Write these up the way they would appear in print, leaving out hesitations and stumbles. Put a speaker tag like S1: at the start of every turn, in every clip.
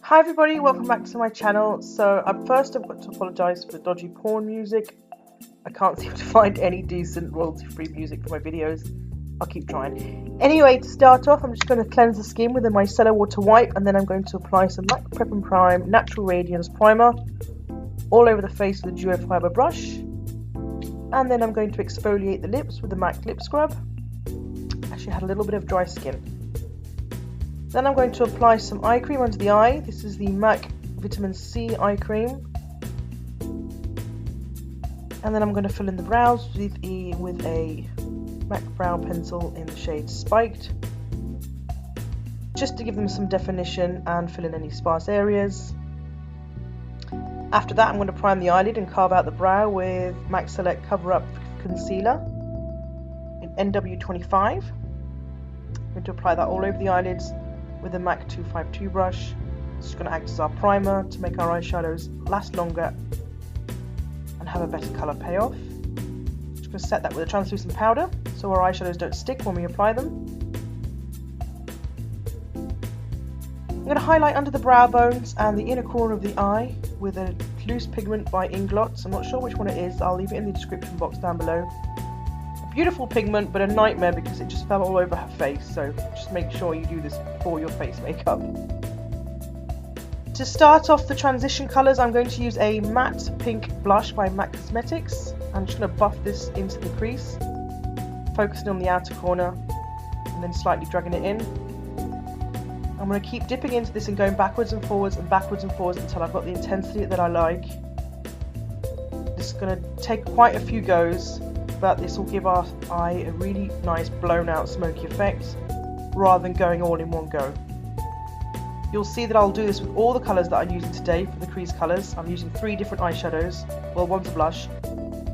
S1: Hi everybody, welcome back to my channel. So I've got to apologise for the dodgy porn music. I can't seem to find any decent royalty-free music for my videos. I'll keep trying. Anyway, to start off, I'm just going to cleanse the skin with a micellar water wipe, and then I'm going to apply some MAC Prep and Prime Natural Radiance Primer all over the face with a duo fibre brush. And then I'm going to exfoliate the lips with the MAC Lip Scrub. Actually, I had a little bit of dry skin. Then I'm going to apply some eye cream under the eye. This is the MAC Vitamin C eye cream. And then I'm going to fill in the brows with a MAC brow pencil in the shade Spiked, just to give them some definition and fill in any sparse areas. After that, I'm going to prime the eyelid and carve out the brow with MAC Select Cover Up Concealer in NW25. I'm going to apply that all over the eyelids with a MAC 252 brush. It's going to act as our primer to make our eyeshadows last longer and have a better colour payoff. Just going to set that with a translucent powder so our eyeshadows don't stick when we apply them. I'm going to highlight under the brow bones and the inner corner of the eye with a loose pigment by Inglot. I'm not sure which one it is, I'll leave it in the description box down below. Beautiful pigment, but a nightmare because it just fell all over her face, so just make sure you do this before your face makeup. To start off the transition colours, I'm going to use a matte pink blush by MAC Cosmetics. I'm just going to buff this into the crease, focusing on the outer corner and then slightly dragging it in. I'm going to keep dipping into this and going backwards and forwards until I've got the intensity that I like. This is going to take quite a few goes, but this will give our eye a really nice blown out smoky effect rather than going all in one go. You'll see that I'll do this with all the colours that I'm using today for the crease colours. I'm using 3 different eyeshadows, well, one's a blush.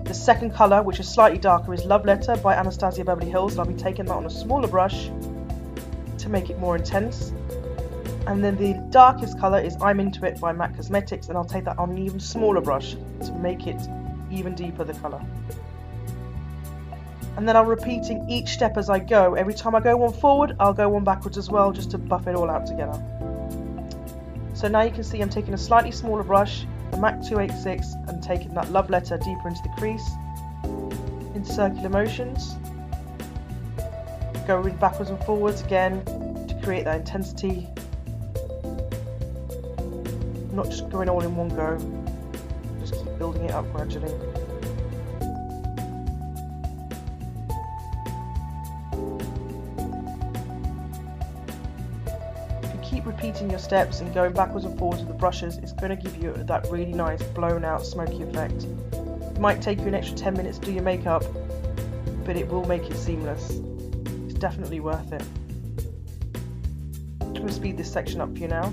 S1: The second colour, which is slightly darker, is Love Letter by Anastasia Beverly Hills, and I'll be taking that on a smaller brush to make it more intense. And then the darkest colour is I'm Into It by MAC Cosmetics, and I'll take that on an even smaller brush to make it even deeper, the colour. And then I'm repeating each step as I go. Every time I go one forward, I'll go one backwards as well, just to buff it all out together. So now you can see I'm taking a slightly smaller brush, the MAC 286, and taking that Love Letter deeper into the crease in circular motions. Going backwards and forwards again to create that intensity. Not just going all in one go, just keep building it up gradually. Keep repeating your steps and going backwards and forwards with the brushes. It's going to give you that really nice blown out smoky effect. It might take you an extra 10 minutes to do your makeup, but it will make it seamless. It's definitely worth it. I'm going to speed this section up for you now.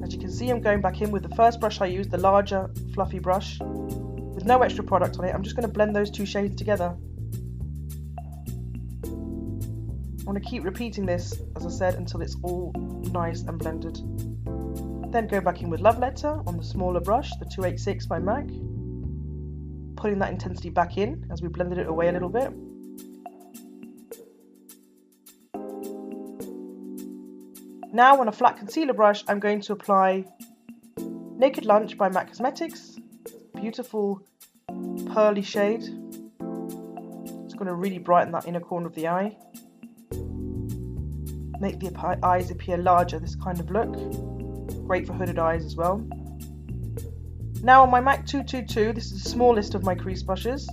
S1: As you can see, I'm going back in with the first brush I used, the larger fluffy brush, with no extra product on it. I'm just going to blend those 2 shades together. I want to keep repeating this, as I said, until it's all nice and blended. Then go back in with Love Letter on the smaller brush, the 286 by MAC, putting that intensity back in as we blended it away a little bit. Now on a flat concealer brush, I'm going to apply Naked Lunch by MAC Cosmetics. Beautiful pearly shade. It's going to really brighten that inner corner of the eye. Make the eyes appear larger, this kind of look. Great for hooded eyes as well. Now on my MAC 222, this is the smallest of my crease brushes.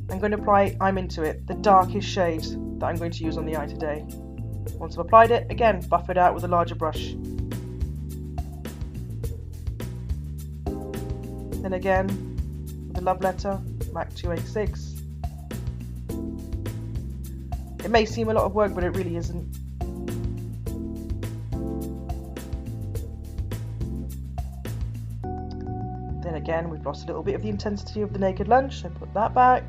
S1: I'm going to apply I'm Into It, the darkest shade that I'm going to use on the eye today. Once I've applied it, again, buff it out with a larger brush. Then again, with a Love Letter, MAC 286. It may seem a lot of work, but it really isn't. Then again, we've lost a little bit of the intensity of the Naked Lunch, so put that back.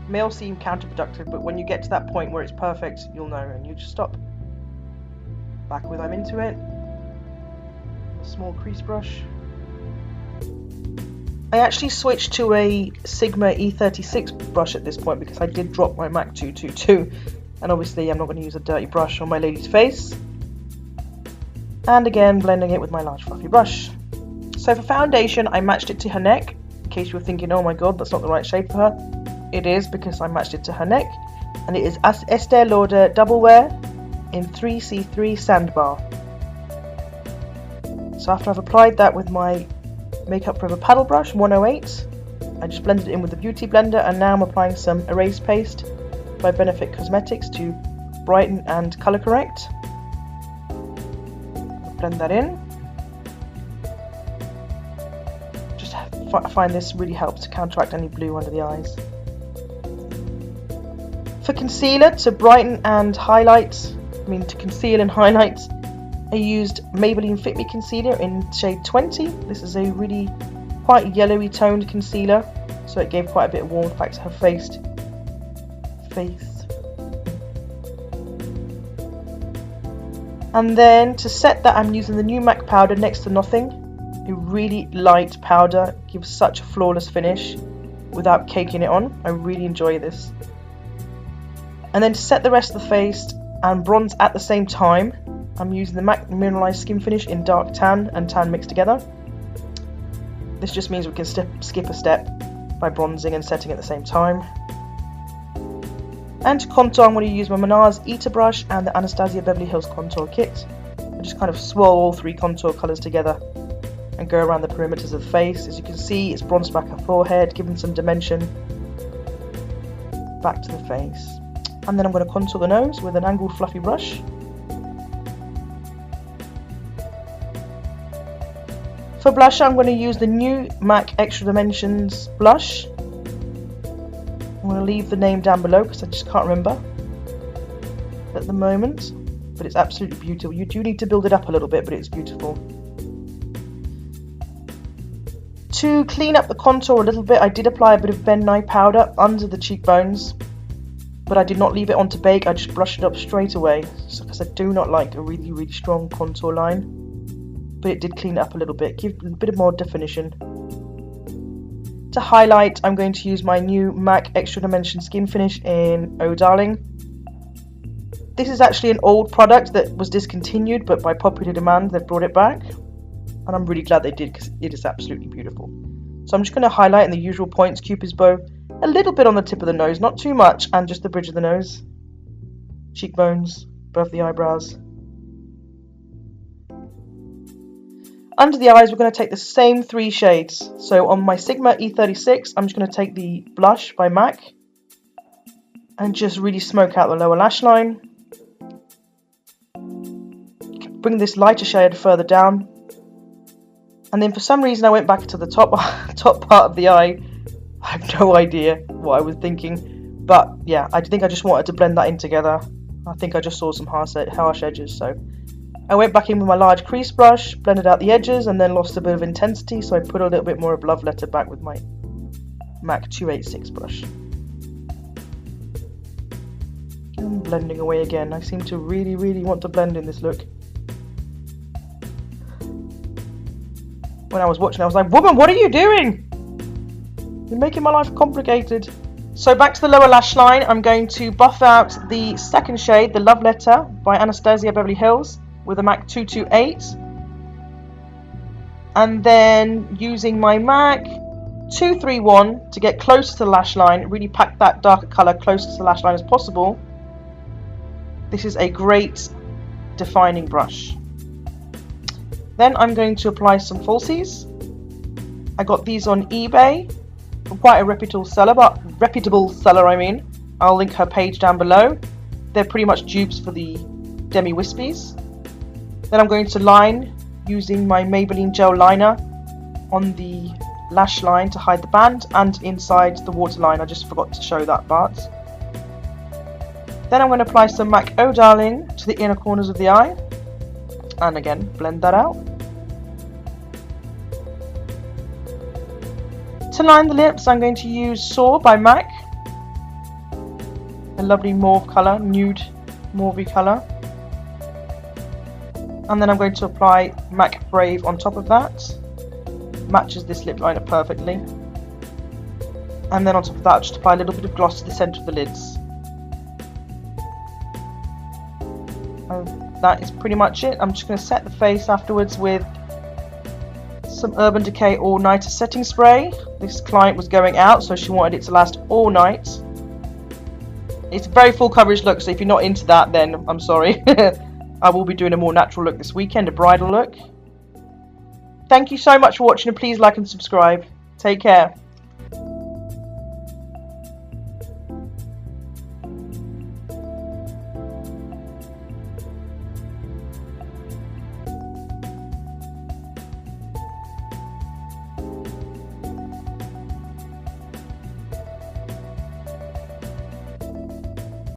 S1: May all seem counterproductive, but when you get to that point where it's perfect, you'll know and you just stop. Back with I'm Into It. small crease brush. I actually switched to a Sigma E36 brush at this point because I did drop my MAC 222, and obviously I'm not going to use a dirty brush on my lady's face. And again, blending it with my large fluffy brush. So for foundation, I matched it to her neck. In case you were thinking, oh my god, that's not the right shade for her. It is, because I matched it to her neck. And it is Estee Lauder Double Wear in 3C3 Sandbar. So after I've applied that with my Makeup Forever paddle brush 108, I just blended it in with the Beauty Blender, and now I'm applying some erase paste by Benefit Cosmetics to brighten and colour correct. Blend that in. Just find this really helps to counteract any blue under the eyes. For concealer, to brighten and highlight, to conceal and highlight, I used Maybelline Fit Me Concealer in shade 20. This is a really quite yellowy toned concealer, so it gave quite a bit of warmth back to her face. And then to set that, I'm using the new MAC powder Next to Nothing. A really light powder, gives such a flawless finish without caking it on. I really enjoy this. And then to set the rest of the face and bronze at the same time, I'm using the MAC Mineralize Skin Finish in dark tan and tan mixed together. This just means we can skip a step by bronzing and setting at the same time. And to contour, I'm going to use my Menards Eater brush and the Anastasia Beverly Hills Contour Kit. I just kind of swirl all three contour colours together and go around the perimeters of the face. As you can see, it's bronzed back her forehead, giving some dimension back to the face. And then I'm going to contour the nose with an angled fluffy brush. For blusher, I'm going to use the new MAC Extra Dimensions blush. I'm going to leave the name down below because I just can't remember at the moment, but it's absolutely beautiful. You do need to build it up a little bit, but it's beautiful. To clean up the contour a little bit, I did apply a bit of Ben Nye powder under the cheekbones, but I did not leave it on to bake. I just brushed it up straight away because I do not like a really strong contour line, but it did clean it up a little bit, give a bit of more definition. To highlight, I'm going to use my new MAC Extra Dimension Skin Finish in Oh Darling. This is actually an old product that was discontinued, but by popular demand they've brought it back. And I'm really glad they did because it is absolutely beautiful. So I'm just going to highlight in the usual points, Cupid's bow, a little bit on the tip of the nose, not too much, and just the bridge of the nose. Cheekbones, above the eyebrows. Under the eyes, we're going to take the same three shades. So on my Sigma E36, I'm just going to take the blush by MAC and just really smoke out the lower lash line. Bring this lighter shade further down. And then for some reason I went back to the top part of the eye. I have no idea what I was thinking. But yeah, I think I just wanted to blend that in together. I think I just saw some harsh edges, so I went back in with my large crease brush, blended out the edges, and then lost a bit of intensity, so I put a little bit more of love letter back with my MAC 286 brush. And blending away again. I seem to really want to blend in this look. When I was watching, I was like, woman, what are you doing? You're making my life complicated. So back to the lower lash line, I'm going to buff out the second shade, the Love Letter by Anastasia Beverly Hills, with a MAC 228, and then using my MAC 231 to get close to the lash line, really pack that darker colour close to the lash line as possible. This is a great defining brush. Then I'm going to apply some falsies. I got these on eBay from quite a reputable seller, I'll link her page down below. They're pretty much dupes for the Demi Wispies. Then I'm going to line using my Maybelline gel liner on the lash line to hide the band and inside the waterline. I just forgot to show that part. Then I'm going to apply some MAC Oh Darling to the inner corners of the eye. And again, blend that out. To line the lips, I'm going to use Soar by MAC. A lovely mauve colour, nude mauvey colour. And then I'm going to apply MAC Brave on top of that. Matches this lip liner perfectly. And then on top of that, I'll just apply a little bit of gloss to the centre of the lids. And that is pretty much it. I'm just going to set the face afterwards with some Urban Decay All Nighter setting spray. This client was going out, so she wanted it to last all night. It's a very full coverage look, so if you're not into that, then I'm sorry. I will be doing a more natural look this weekend, a bridal look. Thank you so much for watching, and please like and subscribe. Take care.